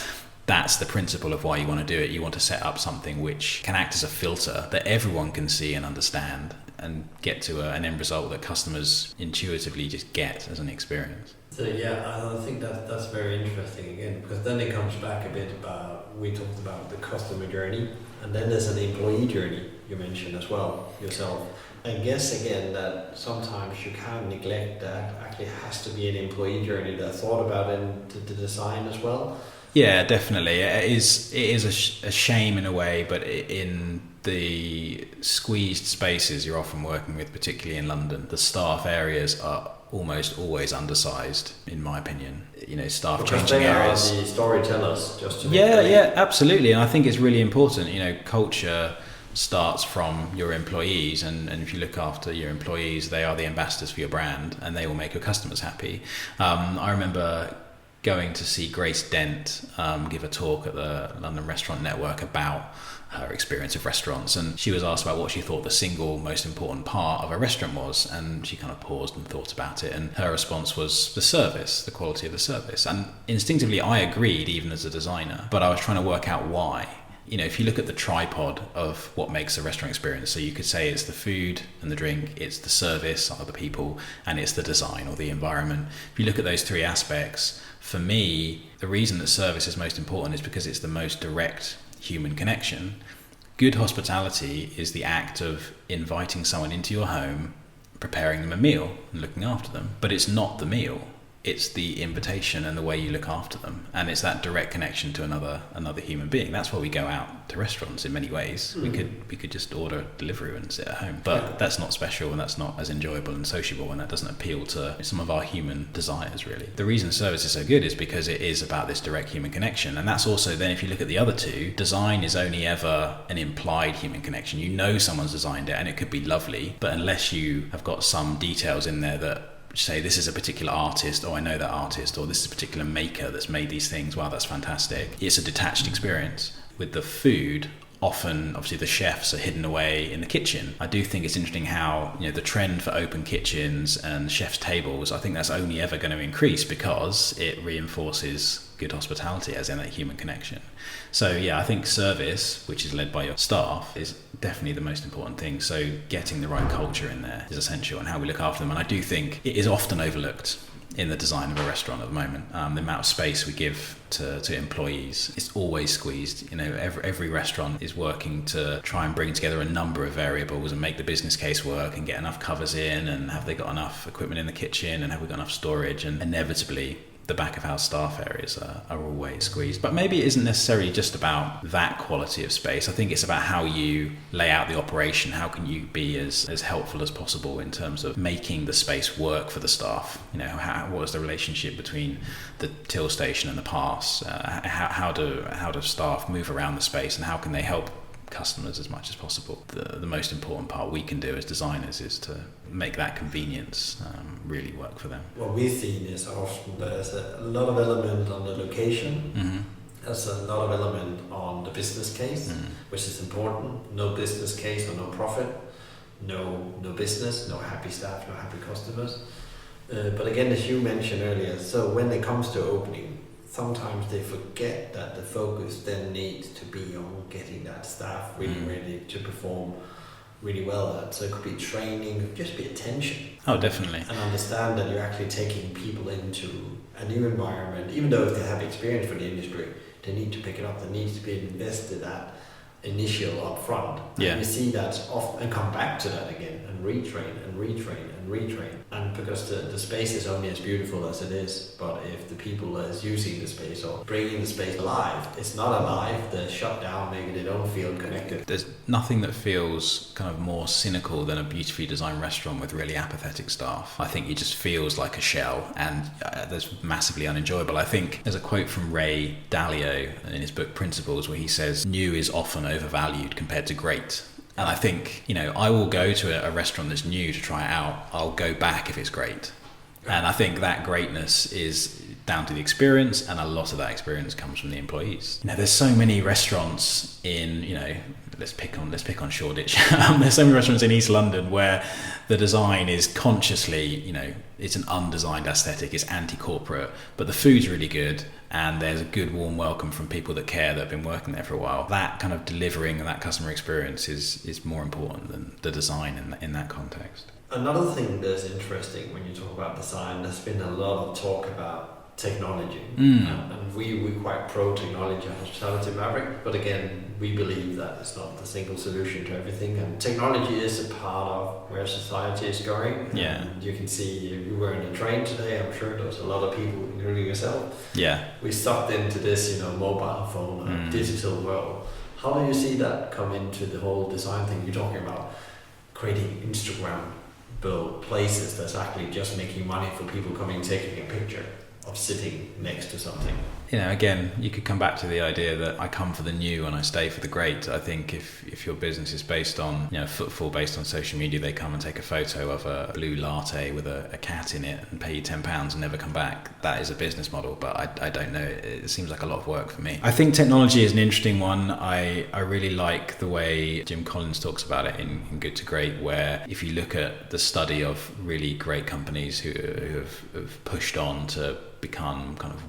that's the principle of why you want to do it. You want to set up something which can act as a filter that everyone can see and understand, and get to an end result that customers intuitively just get as an experience. So yeah, I think that's very interesting again, because then it comes back a bit about, we talked about the customer journey, and then there's an employee journey you mentioned as well yourself. I guess again that sometimes you can't neglect that actually has to be an employee journey that's thought about in the design as well. Yeah, definitely. It is a shame in a way, but in the squeezed spaces you're often working with, particularly in London, the staff areas are almost always undersized, in my opinion. You know, staff because changing they areas. Are the storytellers, just to Yeah, absolutely. And I think it's really important. You know, culture starts from your employees, and if you look after your employees, they are the ambassadors for your brand, and they will make your customers happy. I remember going to see Grace Dent give a talk at the London Restaurant Network about her experience of restaurants, and she was asked about what she thought the single most important part of a restaurant was, and she kind of paused and thought about it, and her response was the service, the quality of the service. And instinctively I agreed, even as a designer, but I was trying to work out why. You know, if you look at the tripod of what makes a restaurant experience, so you could say it's the food and the drink, it's the service, or the people, and it's the design or the environment. If you look at those three aspects, for me, the reason that service is most important is because it's the most direct human connection. Good hospitality is the act of inviting someone into your home, preparing them a meal and looking after them. But it's not the meal. It's the invitation and the way you look after them, and it's that direct connection to another human being. That's why we go out to restaurants in many ways. We could just order delivery and sit at home, but that's not special, and that's not as enjoyable and sociable, and that doesn't appeal to some of our human desires, really. The reason service is so good is because it is about this direct human connection, and that's also then, if you look at the other two, design is only ever an implied human connection. You know someone's designed it and it could be lovely, but unless you have got some details in there that say this is a particular artist, or I know that artist, or this is a particular maker that's made these things, wow, that's fantastic, it's a detached experience. With the food, often obviously the chefs are hidden away in the kitchen. I do think it's interesting how, you know, the trend for open kitchens and chef's tables, I think that's only ever going to increase because it reinforces good hospitality as in a human connection. So yeah, I think service, which is led by your staff, is definitely the most important thing. So getting the right culture in there is essential, and how we look after them. And I do think it is often overlooked in the design of a restaurant at the moment. The amount of space we give to employees, it's always squeezed. You know, every restaurant is working to try and bring together a number of variables and make the business case work, and get enough covers in, and have they got enough equipment in the kitchen, and have we got enough storage, and inevitably the back of house staff areas are always squeezed. But maybe it isn't necessarily just about that quality of space. I think it's about how you lay out the operation. How can you be as helpful as possible in terms of making the space work for the staff? You know, what is the relationship between the till station and the pass? How do staff move around the space, and how can they help customers as much as possible? The most important part we can do as designers is to make that convenience really work for them. What we've seen is often there's a lot of element on the location, and there's a lot of element on the business case, which is important. No business case or no profit, no business, no happy staff, no happy customers. But again, as you mentioned earlier, so when it comes to opening, sometimes they forget that the focus then needs to be on getting that staff really ready to perform really well at. So it could be training, it could just be attention. Oh, definitely. And understand that you're actually taking people into a new environment, even though if they have experience for the industry, they need to pick it up. There needs to be invested at initial up front. Yeah. And you see that often and come back to that again and retrain and retrain and retrain. And because the space is only as beautiful as it is, but if the people that is using the space or bringing the space alive, it's not alive, they're shut down, maybe they don't feel connected. There's nothing that feels kind of more cynical than a beautifully designed restaurant with really apathetic staff. I think it just feels like a shell, and that's massively unenjoyable. I think there's a quote from Ray Dalio in his book Principles where he says, "New is often overvalued compared to great." And I think, I will go to a restaurant that's new to try it out. I'll go back if it's great. And I think that greatness is down to the experience, and a lot of that experience comes from the employees. There's so many restaurants in, let's pick on Shoreditch. There's so many restaurants in East London where the design is consciously, it's an undesigned aesthetic, it's anti-corporate, but the food's really good, and there's a good warm welcome from people that care, that have been working there for a while. That kind of delivering and that customer experience is more important than the design in that context. Another thing that's interesting when you talk about design, there's been a lot of talk about technology, and we're quite pro technology at Hospitality Maverick, but again, we believe that it's not the single solution to everything, and technology is a part of where society is going. Yeah. And you can see, if you were in a train today, I'm sure there was a lot of people, including yourself. Yeah. We sucked into this, mobile phone, digital world. How do you see that come into the whole design thing? You're talking about creating Instagram-built places that's actually just making money for people coming and taking a picture of sitting next to something. Again, you could come back to the idea that I come for the new and I stay for the great. I think if your business is based on, footfall based on social media, they come and take a photo of a blue latte with a cat in it and pay you £10 and never come back. That is a business model, but I don't know. It seems like a lot of work for me. I think technology is an interesting one. I really like the way Jim Collins talks about it in Good to Great, where if you look at the study of really great companies who have pushed on to become kind of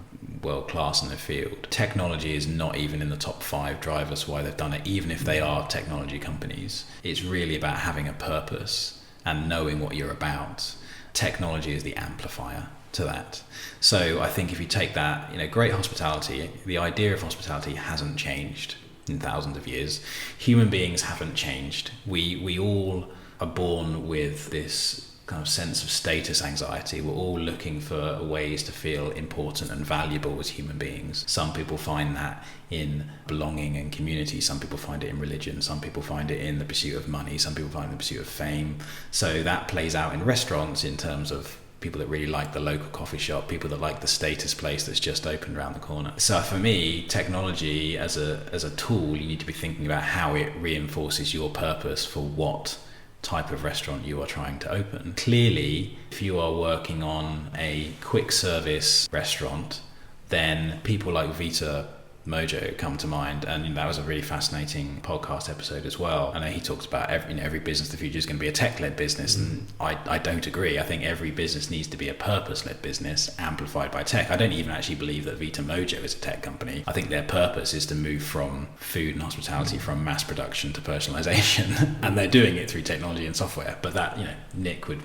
world class in their field, technology is not even in the top 5 drivers why they've done it, even if they are technology companies. It's really about having a purpose and knowing what you're about. Technology is the amplifier to that. So I think if you take that, great hospitality, the idea of hospitality hasn't changed in thousands of years. Human beings haven't changed. We all are born with this kind of sense of status anxiety. We're all looking for ways to feel important and valuable as human beings. Some people find that in belonging and community. Some people find it in religion. Some people find it in the pursuit of money. Some people find it in the pursuit of fame. So that plays out in restaurants in terms of people that really like the local coffee shop, people that like the status place that's just opened around the corner. So for me, technology as a tool, you need to be thinking about how it reinforces your purpose for what type of restaurant you are trying to open. Clearly, if you are working on a quick service restaurant, then people like Vita Mojo come to mind, and that was a really fascinating podcast episode as well. I know he talks about every business of the future is going to be a tech-led business, and I don't agree. I think every business needs to be a purpose-led business amplified by tech. I don't even actually believe that Vita Mojo is a tech company. I think their purpose is to move from food and hospitality, from mass production to personalization, and they're doing it through technology and software. But that, Nick would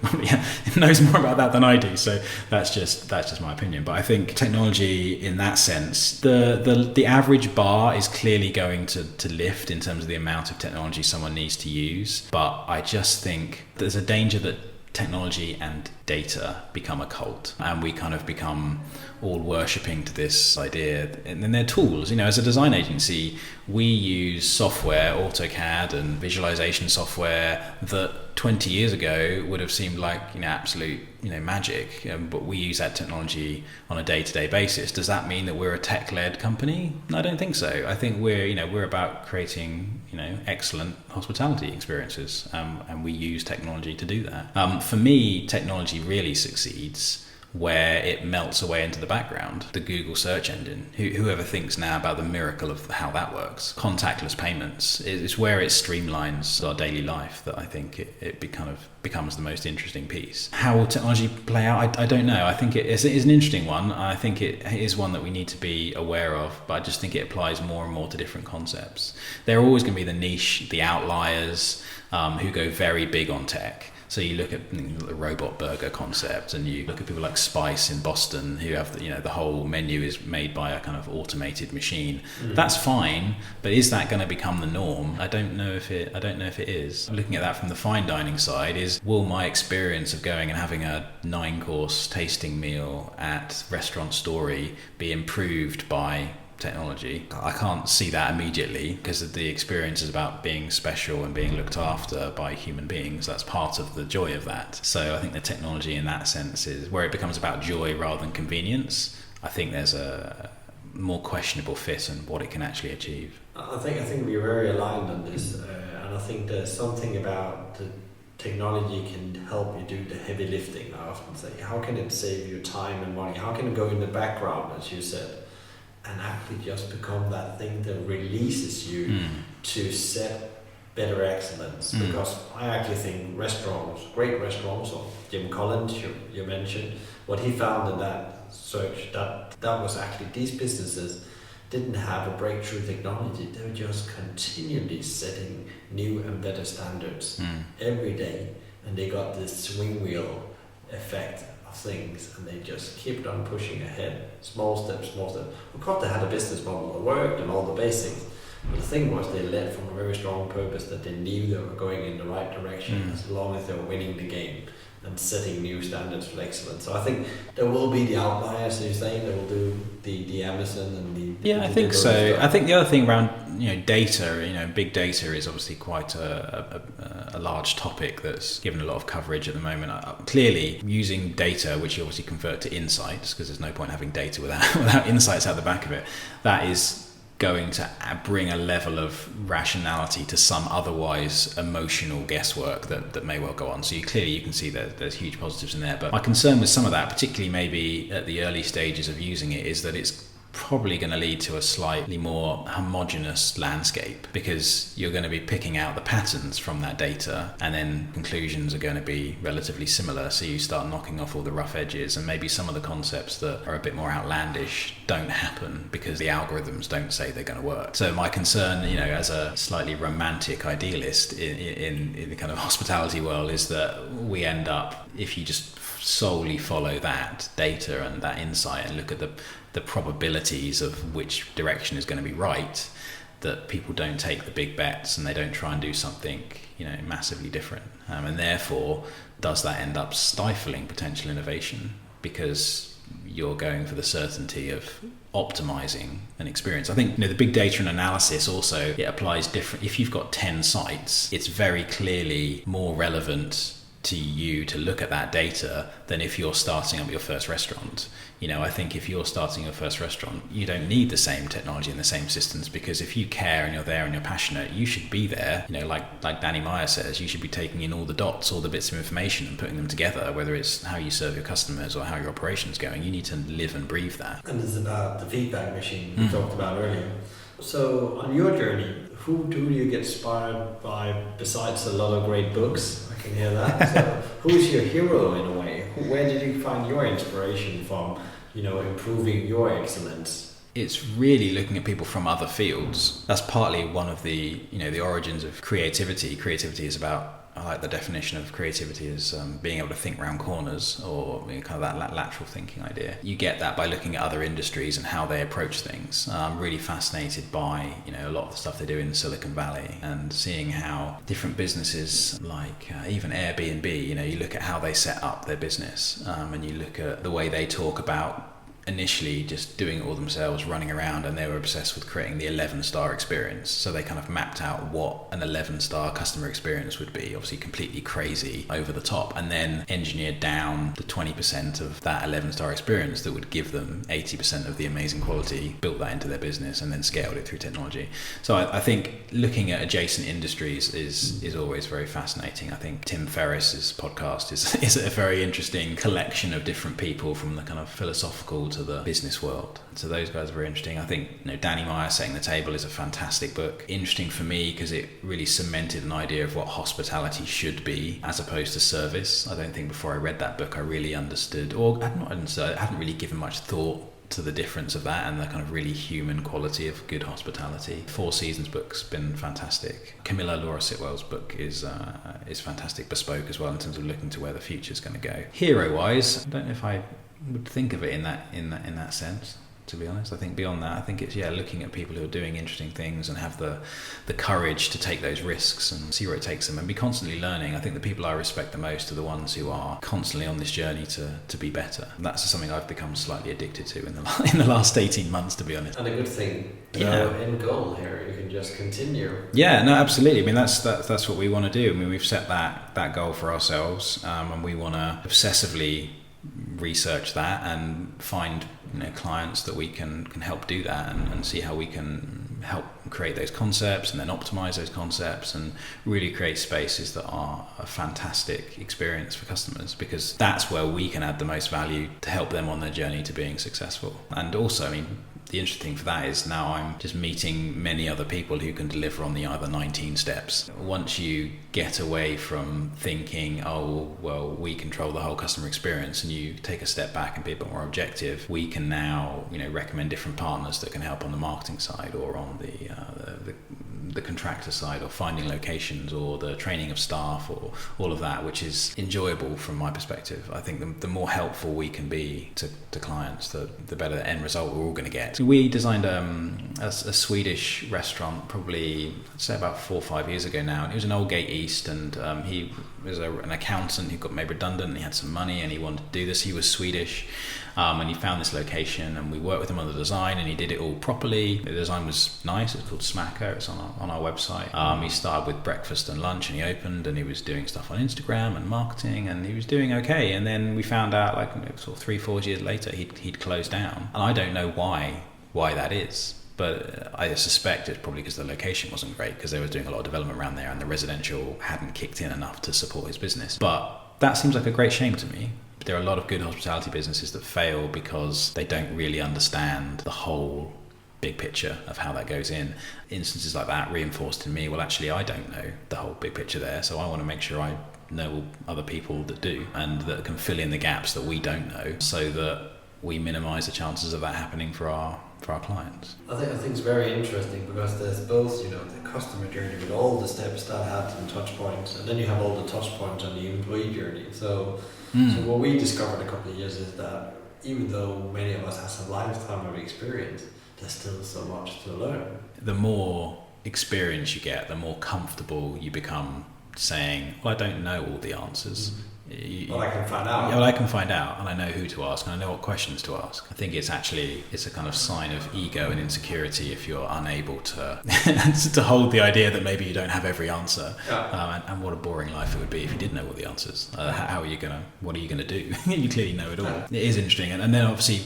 knows more about that than I do, so that's just my opinion. But I think technology in that sense, the average bar is clearly going to lift in terms of the amount of technology someone needs to use. But I just think there's a danger that technology and data become a cult, and we kind of become all worshipping to this idea. And then they're tools. As a design agency, we use software, AutoCAD and visualization software that 20 years ago would have seemed like absolute magic, but we use that technology on a day-to-day basis. Does that mean that we're a tech-led company? I don't think so. I think we're about creating excellent hospitality experiences, and we use technology to do that. For me, technology really succeeds where it melts away into the background. The Google search engine, whoever thinks now about the miracle of how that works, contactless payments, is where it streamlines our daily life that I think it becomes the most interesting piece. How will technology play out? I don't know. I think it is an interesting one. I think it is one that we need to be aware of, but I just think it applies more and more to different concepts. There are always going to be the niche, the outliers, who go very big on tech. So you look at the robot burger concept, and you look at people like Spice in Boston, who have the whole menu is made by a kind of automated machine. That's fine, but is that going to become the norm? I don't know if it is. Looking at that from the fine dining side, will my experience of going and having a 9-course tasting meal at Restaurant Story be improved by technology? I can't see that immediately, because the experience is about being special and being looked after by human beings. That's part of the joy of that. So I think the technology in that sense is where it becomes about joy rather than convenience. I think there's a more questionable fit in what it can actually achieve. I think we're very aligned on this, and I think there's something about the technology can help you do the heavy lifting. I often say, how can it save you time and money? How can it go in the background, as you said, and actually just become that thing that releases you to set better excellence? Because I actually think great restaurants, or Jim Collins, you mentioned, what he found in that search, that was actually these businesses didn't have a breakthrough technology. They were just continually setting new and better standards every day, and they got this swing wheel effect of things, and they just kept on pushing ahead, small steps. Of course, they had a business model that worked and all the basics, but the thing was they led from a very strong purpose that they knew they were going in the right direction as long as they were winning the game and setting new standards for excellence. So I think there will be the outliers, as you say, that will do the Amazon and the I think so. Stuff. I think the other thing around data, big data is obviously quite a large topic that's given a lot of coverage at the moment. Clearly, using data, which you obviously convert to insights, because there's no point having data without insights out the back of it, that is going to bring a level of rationality to some otherwise emotional guesswork that may well go on. So you can see that there's huge positives in there. But my concern with some of that, particularly maybe at the early stages of using it, is that it's probably going to lead to a slightly more homogeneous landscape, because you're going to be picking out the patterns from that data, and then conclusions are going to be relatively similar. So you start knocking off all the rough edges, and maybe some of the concepts that are a bit more outlandish don't happen because the algorithms don't say they're going to work. So my concern, as a slightly romantic idealist in the kind of hospitality world, is that we end up, if you just solely follow that data and that insight and look at the probabilities of which direction is going to be right, that people don't take the big bets and they don't try and do something massively different, and therefore does that end up stifling potential innovation, because you're going for the certainty of optimizing an experience. I think the big data and analysis also, it applies different. If you've got 10 sites, it's very clearly more relevant to you to look at that data than if you're starting up your first restaurant. I think if you're starting your first restaurant, you don't need the same technology and the same systems, because if you care and you're there and you're passionate, you should be there. Like Danny Meyer says, you should be taking in all the dots, all the bits of information, and putting them together, whether it's how you serve your customers or how your operation's going. You need to live and breathe that. And it's about the feedback machine we talked about earlier. So on your journey, who do you get inspired by, besides a lot of great books? I can hear that. So who's your hero in a way? Where did you find your inspiration from, improving your excellence? It's really looking at people from other fields. That's partly one of the origins of creativity. Creativity is about, I like the definition of creativity as being able to think round corners, or kind of that lateral thinking idea. You get that by looking at other industries and how they approach things. I'm really fascinated by a lot of the stuff they do in Silicon Valley, and seeing how different businesses, like even Airbnb, you look at how they set up their business, and you look at the way they talk about initially just doing it all themselves, running around, and they were obsessed with creating the 11-star experience. So they kind of mapped out what an 11-star customer experience would be, obviously completely crazy, over the top, and then engineered down the 20% of that 11-star experience that would give them 80% of the amazing quality, built that into their business, and then scaled it through technology. So I think looking at adjacent industries is always very fascinating. I think Tim Ferriss's podcast is a very interesting collection of different people from the kind of philosophical to the business world. So those guys are very interesting. I think Danny Meyer, Setting the Table, is a fantastic book. Interesting for me because it really cemented an idea of what hospitality should be as opposed to service. I don't think before I read that book I really understood, or I hadn't really given much thought to the difference of that and the kind of really human quality of good hospitality. Four Seasons book's been fantastic. Camilla Laura Sitwell's book is fantastic, bespoke as well in terms of looking to where the future's going to go. Hero wise, I don't know if I would think of it in that sense, to be honest. I think beyond that, I think it's looking at people who are doing interesting things and have the courage to take those risks and see where it takes them and be constantly learning. I think the people I respect the most are the ones who are constantly on this journey to be better. And that's something I've become slightly addicted to in the last 18 months, to be honest. And a good thing, end goal here, you can just continue. Yeah, no, absolutely. I mean, that's what we want to do. I mean, we've set that goal for ourselves, and we want to obsessively research that and find clients that we can help do that and see how we can help create those concepts and then optimize those concepts and really create spaces that are a fantastic experience for customers, because that's where we can add the most value to help them on their journey to being successful. And also, I mean, the interesting for that is now I'm just meeting many other people who can deliver on the other 19 steps. Once you get away from thinking, oh, well, we control the whole customer experience, and you take a step back and be a bit more objective, we can now, recommend different partners that can help on the marketing side or on the contractor side, or finding locations or the training of staff or all of that, which is enjoyable from my perspective. I think the more helpful we can be to clients, the better the end result we're all going to get. We designed a Swedish restaurant probably, I'd say about 4 or 5 years ago now, and it was in Oldgate East, and he was an accountant who got made redundant, and he had some money and he wanted to do this. He was Swedish, and he found this location, and we worked with him on the design, and he did it all properly. The design was nice. It's called Smacker. It's on our website. He started with breakfast and lunch, and he opened, and he was doing stuff on Instagram and marketing, and he was doing okay. And then we found out, sort of 3-4 years later, he'd closed down, and I don't know why that is. But I suspect it's probably because the location wasn't great, because they were doing a lot of development around there and the residential hadn't kicked in enough to support his business. But that seems like a great shame to me. There are a lot of good hospitality businesses that fail because they don't really understand the whole big picture of how that goes in. Instances like that reinforced in me, well, actually, I don't know the whole big picture there, so I want to make sure I know other people that do and that can fill in the gaps that we don't know, so that we minimise the chances of that happening for our clients. I think it's very interesting because there's both, the customer journey with all the steps that had and touch points, and then you have all the touch points on the employee journey. So what we discovered a couple of years is that even though many of us have a lifetime of experience, there's still so much to learn. The more experience you get, the more comfortable you become saying, well, I don't know all the answers. Well, I can find out. Well, I can find out, and I know who to ask, and I know what questions to ask. I think it's a kind of sign of ego and insecurity if you're unable to to hold the idea that maybe you don't have every answer. Yeah. And what a boring life it would be if you did know all the answers. What are you gonna do? You clearly know it all. Yeah. It is interesting, and then obviously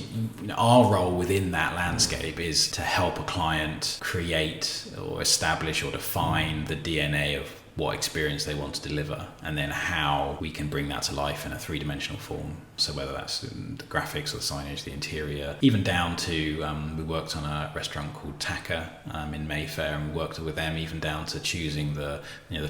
our role within that landscape is to help a client create or establish or define the DNA of what experience they want to deliver, and then how we can bring that to life in a 3-dimensional form. So whether that's the graphics or the signage, the interior, even down to we worked on a restaurant called Taka in Mayfair, and we worked with them even down to choosing the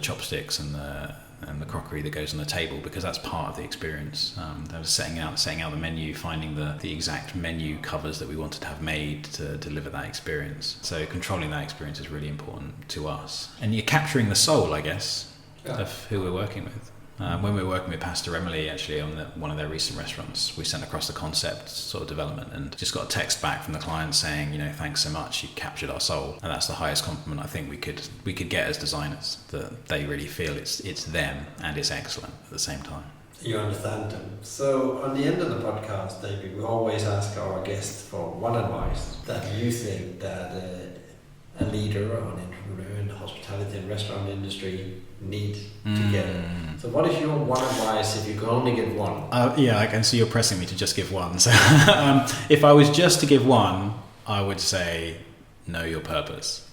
chopsticks and the crockery that goes on the table, because that's part of the experience. They were setting out the menu, finding the exact menu covers that we wanted to have made to deliver that experience. So controlling that experience is really important to us. And you're capturing the soul, I guess, of who we're working with. When we were working with Pastor Emily, actually, on one of their recent restaurants, we sent across the concept sort of development and just got a text back from the client saying, thanks so much, you captured our soul. And that's the highest compliment I think we could get as designers, that they really feel it's them and it's excellent at the same time. You understand them. So on the end of the podcast, David, we always ask our guests for one advice that you think that a leader or an entrepreneur in the hospitality and restaurant industry need to get. So what is your one advice if you could only give one? Yeah, I can see you're pressing me to just give one. So if I was just to give one, I would say know your purpose,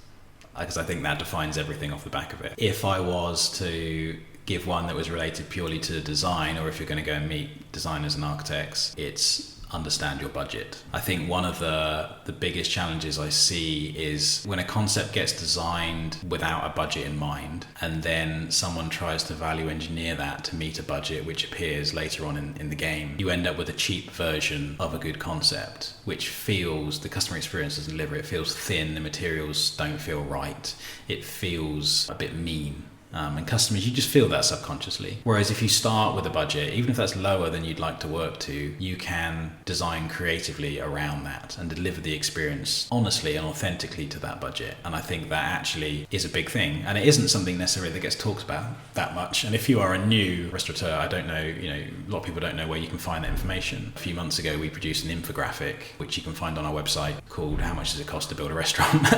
because I think that defines everything off the back of it. If I was to give one that was related purely to design, or if you're going to go and meet designers and architects, it's understand your budget. I think one of the biggest challenges I see is when a concept gets designed without a budget in mind, and then someone tries to value engineer that to meet a budget which appears later on in the game, you end up with a cheap version of a good concept, which feels, the customer experience doesn't deliver, it feels thin, the materials don't feel right, it feels a bit mean. And customers, you just feel that subconsciously. Whereas if you start with a budget, even if that's lower than you'd like to work to, you can design creatively around that and deliver the experience honestly and authentically to that budget. And I think that actually is a big thing. And it isn't something necessarily that gets talked about that much. And if you are a new restaurateur, I don't know, a lot of people don't know where you can find that information. A few months ago, we produced an infographic, which you can find on our website, called How Much Does It Cost to Build a Restaurant?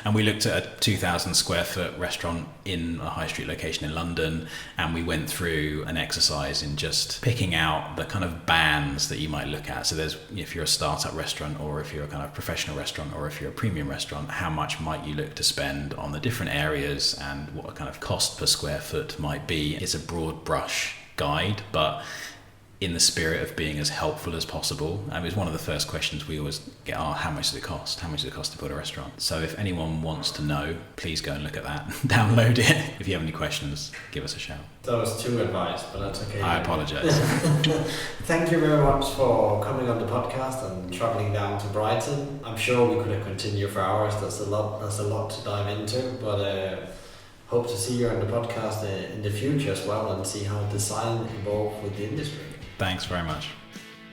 And we looked at a 2,000 square foot restaurant in a high street location in London, and we went through an exercise in just picking out the kind of bands that you might look at. So there's, if you're a startup restaurant, or if you're a kind of professional restaurant, or if you're a premium restaurant, how much might you look to spend on the different areas and what a kind of cost per square foot might be. It's a broad brush guide, but in the spirit of being as helpful as possible. It was one of the first questions we always get, how much does it cost? How much does it cost to build a restaurant? So if anyone wants to know, please go and look at that. Download it. If you have any questions, give us a shout. That was two advice, but that's okay. I apologise. Thank you very much for coming on the podcast and travelling down to Brighton. I'm sure we could have continued for hours. There's a lot to dive into, but hope to see you on the podcast in the future as well, and see how design evolves with the industry. Thanks very much.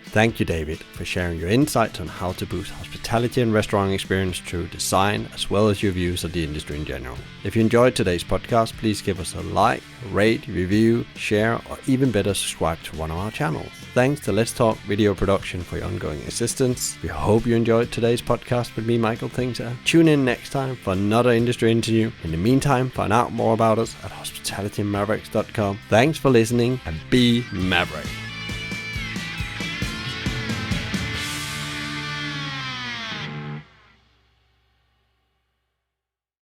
Thank you, David, for sharing your insights on how to boost hospitality and restaurant experience through design, as well as your views of the industry in general. If you enjoyed today's podcast, please give us a like, rate, review, share, or even better, subscribe to one of our channels. Thanks to Let's Talk Video Production for your ongoing assistance. We hope you enjoyed today's podcast with me, Michael Tingser. Tune in next time for another industry interview. In the meantime, find out more about us at hospitalitymavericks.com. Thanks for listening, and be Maverick.